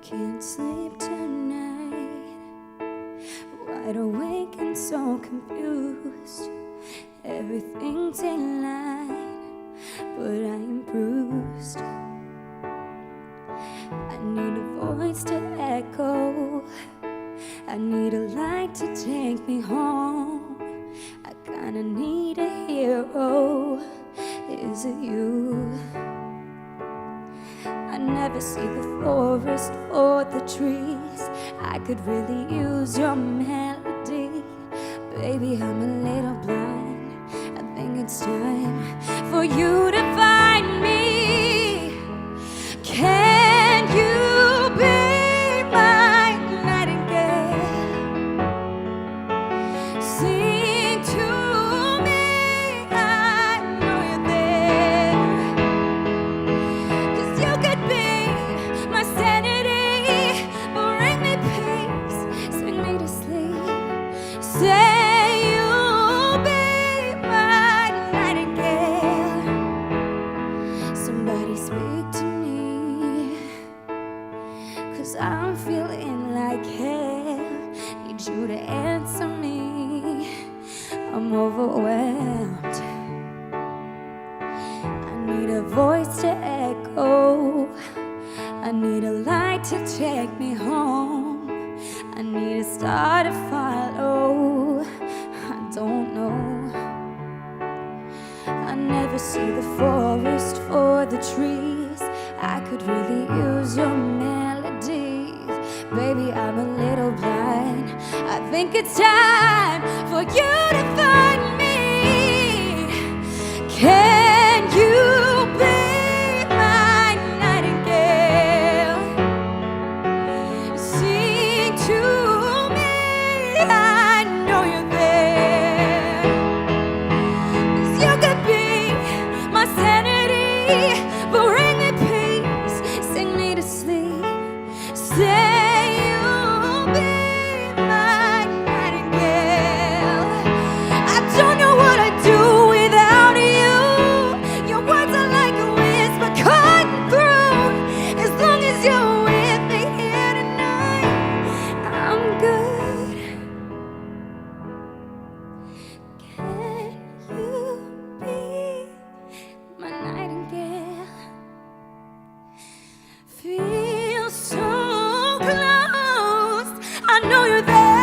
Can't sleep tonight, wide awake and so confused. Everything's in line, but I am bruised. I need a voice to echo, I need a light to take me home. I kinda need a hero, is it you? I never see the forest for the trees. I could really use your melody. Baby, I'm a little blind, I think it's time for you to find me. Can you be my nightingale? Sing to me, I know you're there. 'Cause you could be my sanity, bring me peace, sing me to sleep. Say you'll be my nightingale. Somebody speak to me, 'cause I'm feeling like hell. Need you to answer me, I'm overwhelmed. I need a voice to echo, I need a light to take me home. I need a star to follow, I don't know. I never see the forest for the trees. I could really use your melodies. Baby, I'm a little blind, I think it's time for you to find me. Can you be my nightingale? Sing to me, I know you're there. 'Cause you could be my sanity, bring me peace, sing me to sleep. Say you'll be my nightingale. I don't know what I'd do without you. Your words are like a whisper cutting through. As long as you're with me here tonight, I'm good. Can you be my nightingale? Feel so close, I know you're there.